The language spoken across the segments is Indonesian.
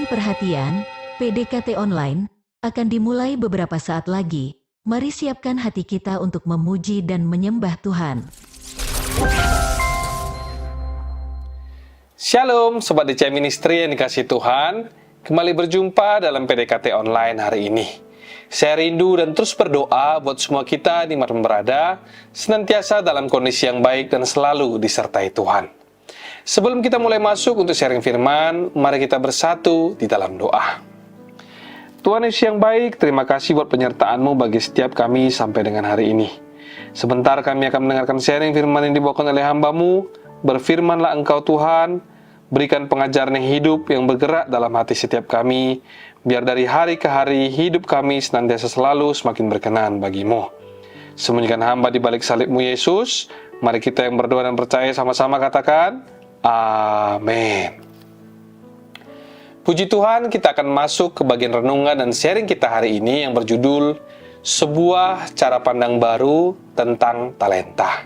Perhatian, PDKT online akan dimulai beberapa saat lagi. Mari siapkan hati kita untuk memuji dan menyembah Tuhan. Shalom Sobat DCI Ministry yang dikasihi Tuhan. Kembali berjumpa dalam PDKT online hari ini. Saya rindu dan terus berdoa buat semua kita dimanapun berada, senantiasa dalam kondisi yang baik dan selalu disertai Tuhan. Sebelum kita mulai masuk untuk sharing firman, mari kita bersatu di dalam doa. Tuhan Yesus yang baik, terima kasih buat penyertaan-Mu bagi setiap kami sampai dengan hari ini. Sebentar kami akan mendengarkan sharing firman yang dibawakan oleh hamba-Mu. Berfirmanlah Engkau Tuhan, berikan pengajaran yang hidup yang bergerak dalam hati setiap kami, biar dari hari ke hari hidup kami senantiasa selalu semakin berkenan bagi-Mu. Sembunyikan hamba di balik salib-Mu Yesus. Mari kita yang berdoa dan percaya sama-sama katakan, amin. Puji Tuhan, kita akan masuk ke bagian renungan dan sharing kita hari ini yang berjudul sebuah cara pandang baru tentang talenta.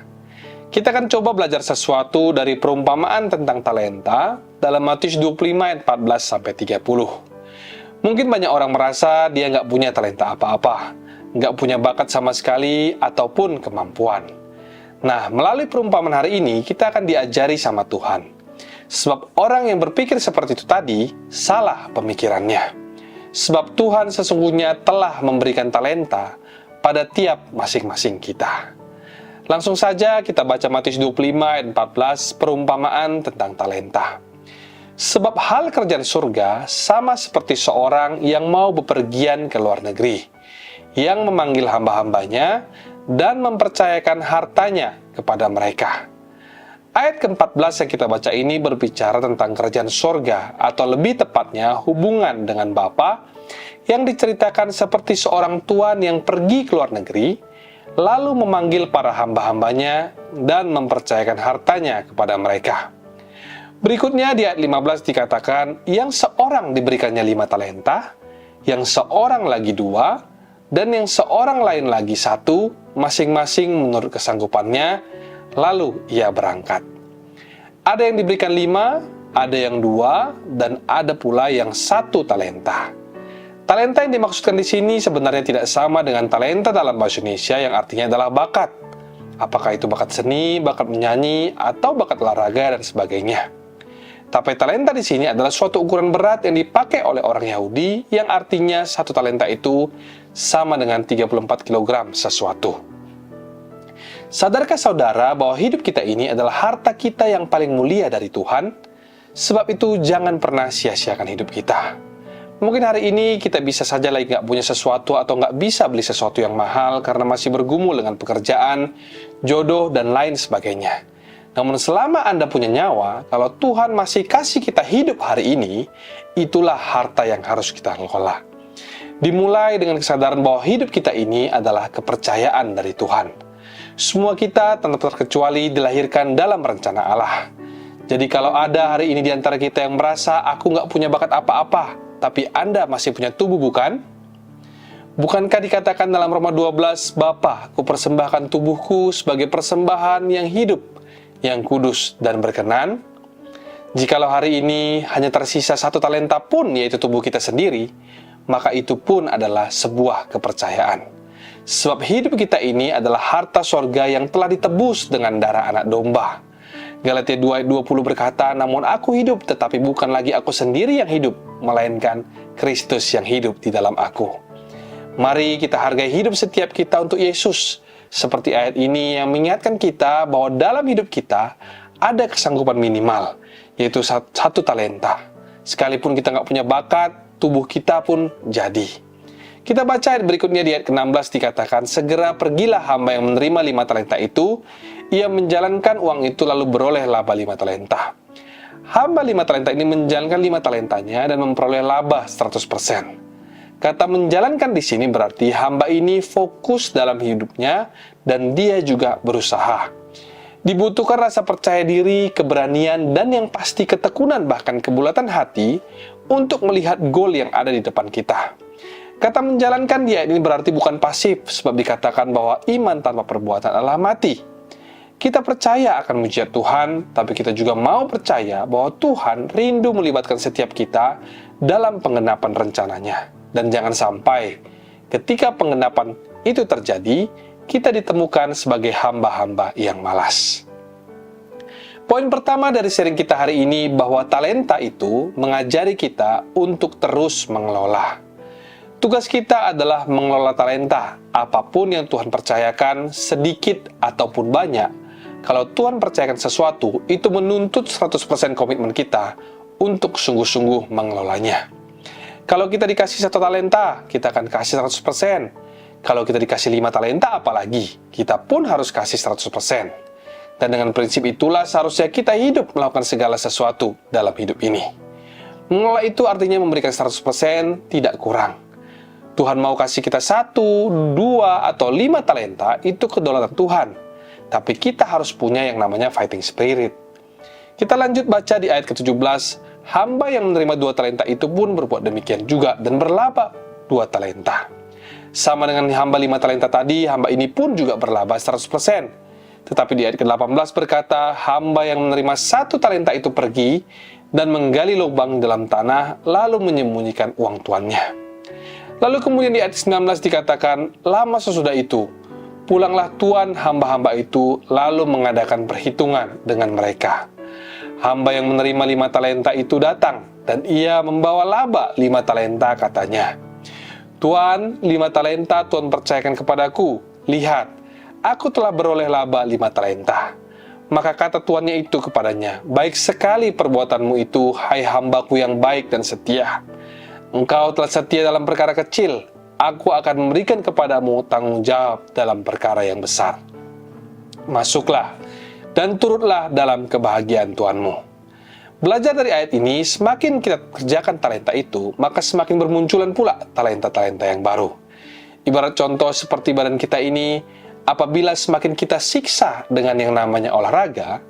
Kita akan coba belajar sesuatu dari perumpamaan tentang talenta dalam Matius 25 ayat 14-30. Mungkin banyak orang merasa dia nggak punya talenta apa-apa, nggak punya bakat sama sekali ataupun kemampuan. Nah, melalui perumpamaan hari ini, kita akan diajari sama Tuhan. Sebab orang yang berpikir seperti itu tadi, salah pemikirannya. Sebab Tuhan sesungguhnya telah memberikan talenta pada tiap masing-masing kita. Langsung saja kita baca Matius 25 ayat 14, perumpamaan tentang talenta. Sebab hal kerajaan surga sama seperti seorang yang mau bepergian ke luar negeri, yang memanggil hamba-hambanya dan mempercayakan hartanya kepada mereka. Ayat ke-14 yang kita baca ini berbicara tentang kerajaan surga, atau lebih tepatnya hubungan dengan Bapa, yang diceritakan seperti seorang tuan yang pergi ke luar negeri, lalu memanggil para hamba-hambanya dan mempercayakan hartanya kepada mereka. Berikutnya di ayat 15 dikatakan, yang seorang diberikannya 5 talenta, yang seorang lagi 2, dan yang seorang lain lagi 1, masing-masing menurut kesanggupannya, lalu ia berangkat. Ada yang diberikan 5, ada yang 2, dan ada pula yang 1 talenta. Talenta yang dimaksudkan di sini sebenarnya tidak sama dengan talenta dalam bahasa Indonesia yang artinya adalah bakat. Apakah itu bakat seni, bakat menyanyi, atau bakat olahraga, dan sebagainya. Tapi talenta di sini adalah suatu ukuran berat yang dipakai oleh orang Yahudi, yang artinya 1 talenta itu sama dengan 34 kg sesuatu. Sadarkah saudara bahwa hidup kita ini adalah harta kita yang paling mulia dari Tuhan? Sebab itu jangan pernah sia-siakan hidup kita. Mungkin hari ini kita bisa saja lagi nggak punya sesuatu atau nggak bisa beli sesuatu yang mahal karena masih bergumul dengan pekerjaan, jodoh, dan lain sebagainya. Namun selama Anda punya nyawa, kalau Tuhan masih kasih kita hidup hari ini, itulah harta yang harus kita kelola. Dimulai dengan kesadaran bahwa hidup kita ini adalah kepercayaan dari Tuhan. Semua kita tanpa terkecuali dilahirkan dalam rencana Allah. Jadi kalau ada hari ini di antara kita yang merasa aku nggak punya bakat apa-apa, tapi Anda masih punya tubuh, bukan? Bukankah dikatakan dalam Roma 12, Bapa, kupersembahkan tubuhku sebagai persembahan yang hidup, yang kudus dan berkenan? Jikalau hari ini hanya tersisa 1 talenta pun, yaitu tubuh kita sendiri, maka itu pun adalah sebuah kepercayaan. Sebab hidup kita ini adalah harta sorga yang telah ditebus dengan darah anak domba. Galatia 2 ayat 20 berkata, namun aku hidup, tetapi bukan lagi aku sendiri yang hidup, melainkan Kristus yang hidup di dalam aku. Mari kita hargai hidup setiap kita untuk Yesus. Seperti ayat ini yang mengingatkan kita bahwa dalam hidup kita ada kesanggupan minimal, yaitu 1 talenta. Sekalipun kita nggak punya bakat, tubuh kita pun jadi. Kita baca ayat berikutnya di ayat ke-16 dikatakan, segera pergilah hamba yang menerima 5 talenta itu, ia menjalankan uang itu lalu beroleh laba 5 talenta. Hamba 5 talenta ini menjalankan 5 talentanya dan memperoleh laba 100%. Kata menjalankan di sini berarti hamba ini fokus dalam hidupnya dan dia juga berusaha. Dibutuhkan rasa percaya diri, keberanian, dan yang pasti ketekunan bahkan kebulatan hati untuk melihat goal yang ada di depan kita. Kata menjalankan di ayat ini berarti bukan pasif, sebab dikatakan bahwa iman tanpa perbuatan adalah mati. Kita percaya akan mujizat Tuhan, tapi kita juga mau percaya bahwa Tuhan rindu melibatkan setiap kita dalam penggenapan rencananya. Dan jangan sampai ketika penggenapan itu terjadi, kita ditemukan sebagai hamba-hamba yang malas. Poin pertama dari sharing kita hari ini bahwa talenta itu mengajari kita untuk terus mengelola. Tugas kita adalah mengelola talenta, apapun yang Tuhan percayakan, sedikit ataupun banyak. Kalau Tuhan percayakan sesuatu, itu menuntut 100% komitmen kita untuk sungguh-sungguh mengelolanya. Kalau kita dikasih 1 talenta, kita akan kasih 100%. Kalau kita dikasih 5 talenta apalagi, kita pun harus kasih 100%. Dan dengan prinsip itulah seharusnya kita hidup melakukan segala sesuatu dalam hidup ini. Mengelola itu artinya memberikan 100%, tidak kurang. Tuhan mau kasih kita 1, 2, atau 5 talenta, itu kedaulatan Tuhan. Tapi kita harus punya yang namanya fighting spirit. Kita lanjut baca di ayat ke-17, hamba yang menerima 2 talenta itu pun berbuat demikian juga dan berlaba 2 talenta. Sama dengan hamba 5 talenta tadi, hamba ini pun juga berlaba 100%. Tetapi di ayat ke-18 berkata, hamba yang menerima 1 talenta itu pergi dan menggali lubang dalam tanah, lalu menyembunyikan uang tuannya. Lalu kemudian di ayat 19 dikatakan, lama sesudah itu, pulanglah tuan hamba-hamba itu, lalu mengadakan perhitungan dengan mereka. Hamba yang menerima 5 talenta itu datang, dan ia membawa laba 5 talenta, katanya. Tuan, 5 talenta Tuhan percayakan kepadaku. Lihat, aku telah beroleh laba 5 talenta. Maka kata tuannya itu kepadanya, baik sekali perbuatanmu itu, hai hambaku yang baik dan setia. Engkau telah setia dalam perkara kecil, aku akan memberikan kepadamu tanggung jawab dalam perkara yang besar. Masuklah dan turutlah dalam kebahagiaan Tuhanmu. Belajar dari ayat ini, semakin kita kerjakan talenta itu, maka semakin bermunculan pula talenta-talenta yang baru. Ibarat contoh seperti badan kita ini, apabila semakin kita siksa dengan yang namanya olahraga,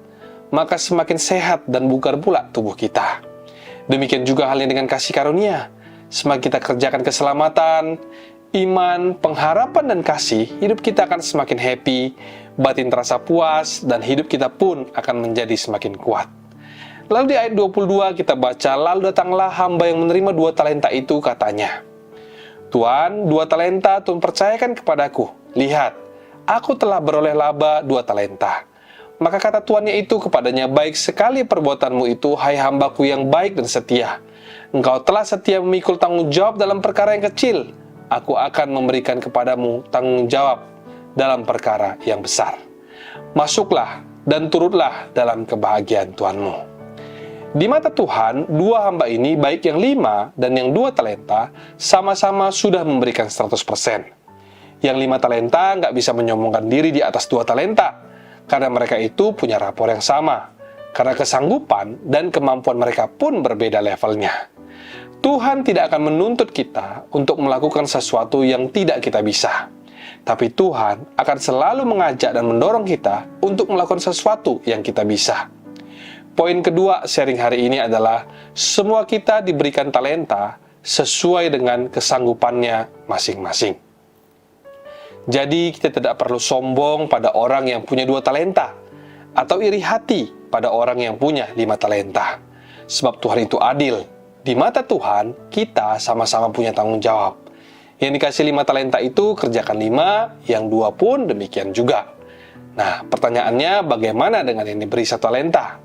maka semakin sehat dan bugar pula tubuh kita. Demikian juga halnya dengan kasih karunia. Semakin kita kerjakan keselamatan, iman, pengharapan, dan kasih, hidup kita akan semakin happy, batin terasa puas, dan hidup kita pun akan menjadi semakin kuat. Lalu di ayat 22 kita baca, lalu datanglah hamba yang menerima 2 talenta itu, katanya, Tuan, 2 talenta Tuhan percayakan kepadaku. Lihat, aku telah beroleh laba 2 talenta. Maka kata tuannya itu kepadanya, baik sekali perbuatanmu itu, hai hambaku yang baik dan setia. Engkau telah setia memikul tanggung jawab dalam perkara yang kecil. Aku akan memberikan kepadamu tanggung jawab dalam perkara yang besar. Masuklah dan turutlah dalam kebahagiaan Tuhanmu. Di mata Tuhan, 2 hamba ini, baik yang 5 dan yang 2 talenta, sama-sama sudah memberikan 100%. Yang 5 talenta nggak bisa menyombongkan diri di atas 2 talenta, karena mereka itu punya rapor yang sama, karena kesanggupan dan kemampuan mereka pun berbeda levelnya. Tuhan tidak akan menuntut kita untuk melakukan sesuatu yang tidak kita bisa. Tapi Tuhan akan selalu mengajak dan mendorong kita untuk melakukan sesuatu yang kita bisa. Poin kedua sharing hari ini adalah semua kita diberikan talenta sesuai dengan kesanggupannya masing-masing. Jadi kita tidak perlu sombong pada orang yang punya 2 talenta atau iri hati pada orang yang punya 5 talenta. Sebab Tuhan itu adil. Di mata Tuhan, kita sama-sama punya tanggung jawab. Yang dikasih 5 talenta itu kerjakan 5, yang 2 pun demikian juga. Nah, pertanyaannya bagaimana dengan yang diberi 1 talenta?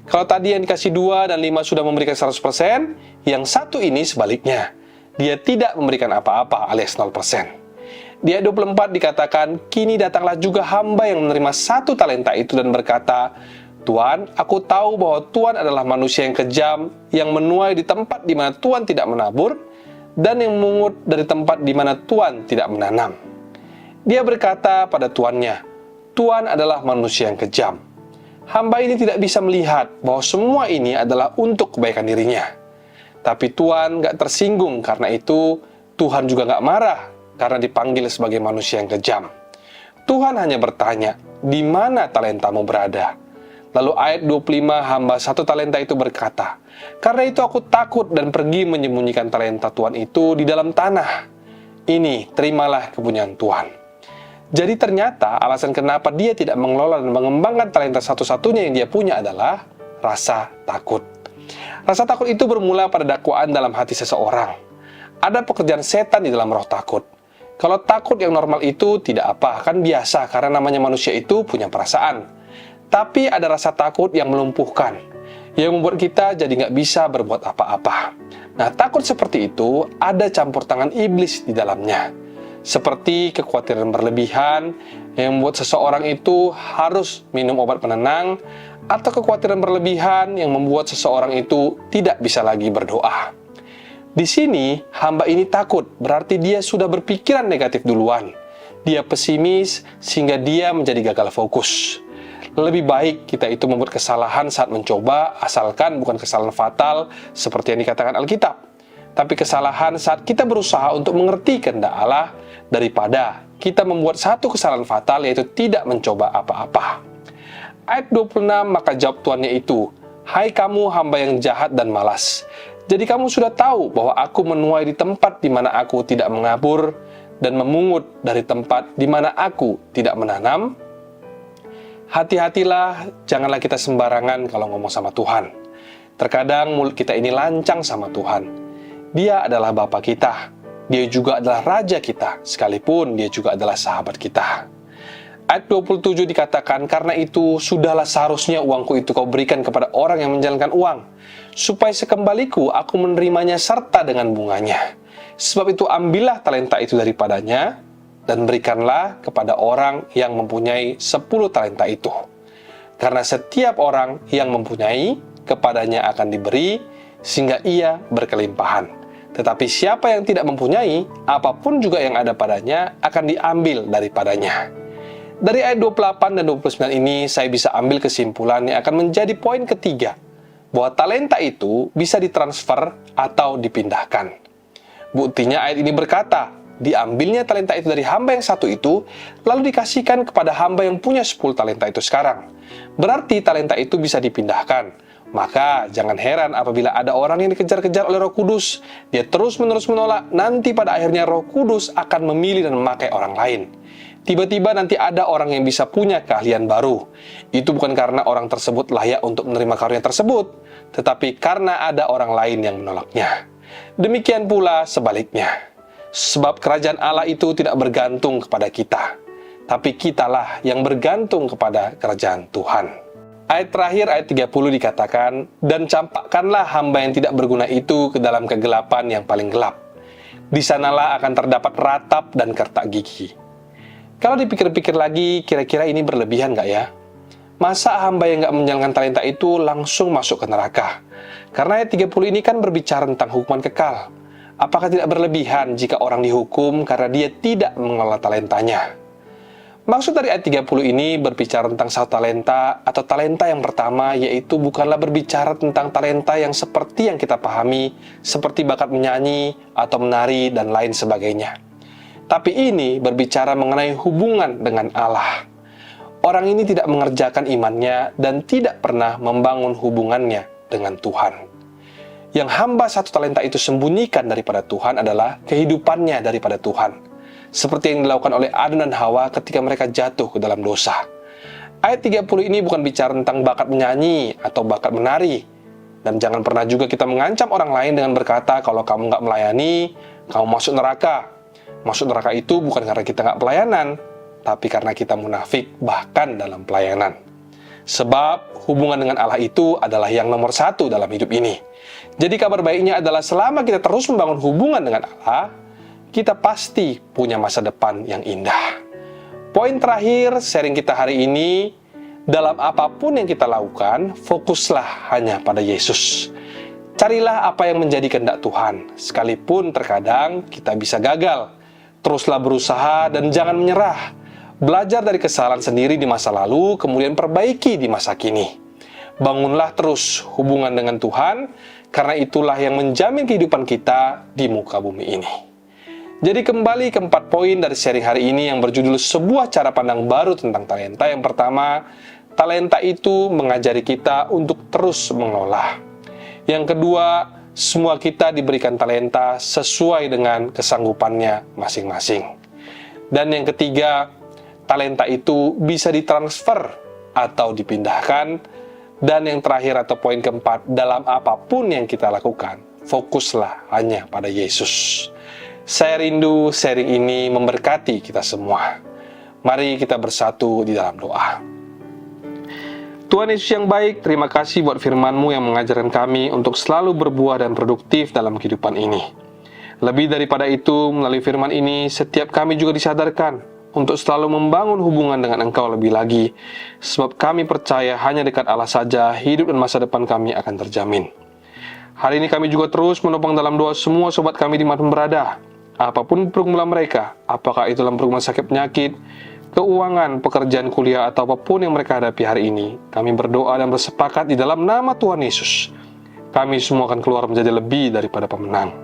Kalau tadi yang dikasih 2 dan 5 sudah memberikan 100%, yang 1 ini sebaliknya. Dia tidak memberikan apa-apa alias 0%. Di ayat 24 dikatakan, kini datanglah juga hamba yang menerima 1 talenta itu dan berkata, Tuan, aku tahu bahwa Tuan adalah manusia yang kejam, yang menuai di tempat di mana Tuan tidak menabur, dan yang memungut dari tempat di mana Tuan tidak menanam. Dia berkata pada tuannya, Tuan adalah manusia yang kejam. Hamba ini tidak bisa melihat bahwa semua ini adalah untuk kebaikan dirinya. Tapi Tuan gak tersinggung karena itu, Tuhan juga nggak marah karena dipanggil sebagai manusia yang kejam. Tuhan hanya bertanya, di mana talentamu berada? Lalu ayat 25, hamba 1 talenta itu berkata, karena itu aku takut dan pergi menyembunyikan talenta Tuhan itu di dalam tanah. Ini, terimalah kepunyaan Tuhan. Jadi ternyata alasan kenapa dia tidak mengelola dan mengembangkan talenta satu-satunya yang dia punya adalah rasa takut. Rasa takut itu bermula pada dakwaan dalam hati seseorang. Ada pekerjaan setan di dalam roh takut. Kalau takut yang normal itu tidak apa, kan biasa karena namanya manusia itu punya perasaan. Tapi ada rasa takut yang melumpuhkan, yang membuat kita jadi nggak bisa berbuat apa-apa. Nah, takut seperti itu ada campur tangan iblis di dalamnya. Seperti kekhawatiran berlebihan yang membuat seseorang itu harus minum obat penenang, atau kekhawatiran berlebihan yang membuat seseorang itu tidak bisa lagi berdoa. Di sini, hamba ini takut, berarti dia sudah berpikiran negatif duluan. Dia pesimis, sehingga dia menjadi gagal fokus. Lebih baik kita itu membuat kesalahan saat mencoba, asalkan bukan kesalahan fatal, seperti yang dikatakan Alkitab. Tapi kesalahan saat kita berusaha untuk mengerti kehendak Allah, daripada kita membuat satu kesalahan fatal, yaitu tidak mencoba apa-apa. Ayat 26, maka jawab tuannya itu, hai kamu hamba yang jahat dan malas. Jadi kamu sudah tahu bahwa aku menuai di tempat di mana aku tidak mengabur dan memungut dari tempat di mana aku tidak menanam. Hati-hatilah, janganlah kita sembarangan kalau ngomong sama Tuhan. Terkadang mulut kita ini lancang sama Tuhan. Dia adalah Bapa kita. Dia juga adalah Raja kita, sekalipun dia juga adalah sahabat kita. Ayat 27 dikatakan, karena itu sudahlah seharusnya uangku itu kau berikan kepada orang yang menjalankan uang, supaya sekembaliku aku menerimanya serta dengan bunganya. Sebab itu ambillah talenta itu daripadanya, dan berikanlah kepada orang yang mempunyai 10 talenta itu. Karena setiap orang yang mempunyai, kepadanya akan diberi, sehingga ia berkelimpahan. Tetapi siapa yang tidak mempunyai, apapun juga yang ada padanya, akan diambil daripadanya. Dari ayat 28 dan 29 ini, saya bisa ambil kesimpulan yang akan menjadi poin ketiga, bahwa talenta itu bisa ditransfer atau dipindahkan. Buktinya ayat ini berkata, diambilnya talenta itu dari hamba yang satu itu, lalu dikasihkan kepada hamba yang punya 10 talenta itu sekarang. Berarti talenta itu bisa dipindahkan. Maka jangan heran apabila ada orang yang dikejar-kejar oleh Roh Kudus, dia terus-menerus menolak, nanti pada akhirnya Roh Kudus akan memilih dan memakai orang lain. Tiba-tiba nanti ada orang yang bisa punya keahlian baru. Itu bukan karena orang tersebut layak untuk menerima karunia tersebut, tetapi karena ada orang lain yang menolaknya. Demikian pula sebaliknya. Sebab kerajaan Allah itu tidak bergantung kepada kita, tapi kitalah yang bergantung kepada kerajaan Tuhan. Ayat terakhir, ayat 30 dikatakan, dan campakkanlah hamba yang tidak berguna itu ke dalam kegelapan yang paling gelap. Di sanalah akan terdapat ratap dan kertak gigi. Kalau dipikir-pikir lagi, kira-kira ini berlebihan nggak ya? Masa hamba yang nggak menjalankan talenta itu langsung masuk ke neraka? Karena ayat 30 ini kan berbicara tentang hukuman kekal. Apakah tidak berlebihan jika orang dihukum karena dia tidak mengelola talentanya? Maksud dari ayat 30 ini berbicara tentang satu talenta atau talenta yang pertama, yaitu bukanlah berbicara tentang talenta yang seperti yang kita pahami, seperti bakat menyanyi atau menari dan lain sebagainya. Tapi ini berbicara mengenai hubungan dengan Allah. Orang ini tidak mengerjakan imannya dan tidak pernah membangun hubungannya dengan Tuhan. Yang hamba satu talenta itu sembunyikan daripada Tuhan adalah kehidupannya daripada Tuhan. Seperti yang dilakukan oleh Adam dan Hawa ketika mereka jatuh ke dalam dosa. Ayat 30 ini bukan bicara tentang bakat menyanyi atau bakat menari. Dan jangan pernah juga kita mengancam orang lain dengan berkata, kalau kamu nggak melayani, kamu masuk neraka. Masuk neraka itu bukan karena kita nggak pelayanan, tapi karena kita munafik bahkan dalam pelayanan. Sebab hubungan dengan Allah itu adalah yang nomor satu dalam hidup ini. Jadi kabar baiknya adalah selama kita terus membangun hubungan dengan Allah, kita pasti punya masa depan yang indah. Poin terakhir sharing kita hari ini, dalam apapun yang kita lakukan, fokuslah hanya pada Yesus. Carilah apa yang menjadi kehendak Tuhan, sekalipun terkadang kita bisa gagal. Teruslah berusaha dan jangan menyerah. Belajar dari kesalahan sendiri di masa lalu, kemudian perbaiki di masa kini. Bangunlah terus hubungan dengan Tuhan, karena itulah yang menjamin kehidupan kita di muka bumi ini. Jadi kembali ke 4 poin dari sharing hari ini yang berjudul sebuah cara pandang baru tentang talenta. Yang pertama, talenta itu mengajari kita untuk terus mengolah. Yang kedua, semua kita diberikan talenta sesuai dengan kesanggupannya masing-masing. Dan yang ketiga, talenta itu bisa ditransfer atau dipindahkan. Dan yang terakhir atau poin keempat, dalam apapun yang kita lakukan, fokuslah hanya pada Yesus. Saya rindu sharing ini memberkati kita semua. Mari kita bersatu di dalam doa. Tuhan Yesus yang baik, terima kasih buat firman-Mu yang mengajarkan kami untuk selalu berbuah dan produktif dalam kehidupan ini. Lebih daripada itu, melalui firman ini, setiap kami juga disadarkan untuk selalu membangun hubungan dengan Engkau lebih lagi, sebab kami percaya hanya dekat Allah saja hidup dan masa depan kami akan terjamin. Hari ini kami juga terus menopang dalam doa semua sobat kami dimanapun berada. Apapun pergumulan mereka, apakah itu dalam rumah sakit penyakit, keuangan, pekerjaan kuliah, atau apapun yang mereka hadapi hari ini, kami berdoa dan bersepakat di dalam nama Tuhan Yesus. Kami semua akan keluar menjadi lebih daripada pemenang.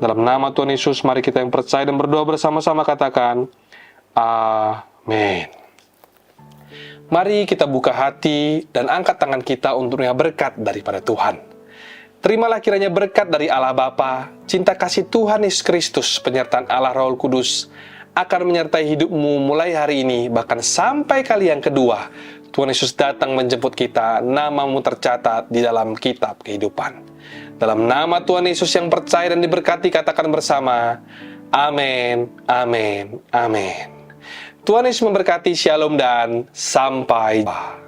Dalam nama Tuhan Yesus, mari kita yang percaya dan berdoa bersama-sama katakan, Amin. Mari kita buka hati dan angkat tangan kita untuk menerima berkat daripada Tuhan. Terimalah kiranya berkat dari Allah Bapa, cinta kasih Tuhan Yesus Kristus, penyertaan Allah Roh Kudus, akan menyertai hidupmu mulai hari ini, bahkan sampai kali yang kedua, Tuhan Yesus datang menjemput kita, namamu tercatat di dalam kitab kehidupan. Dalam nama Tuhan Yesus yang percaya dan diberkati, katakan bersama, Amin, Amin, Amin. Tuhan Yesus memberkati, Shalom dan sampai jumpa.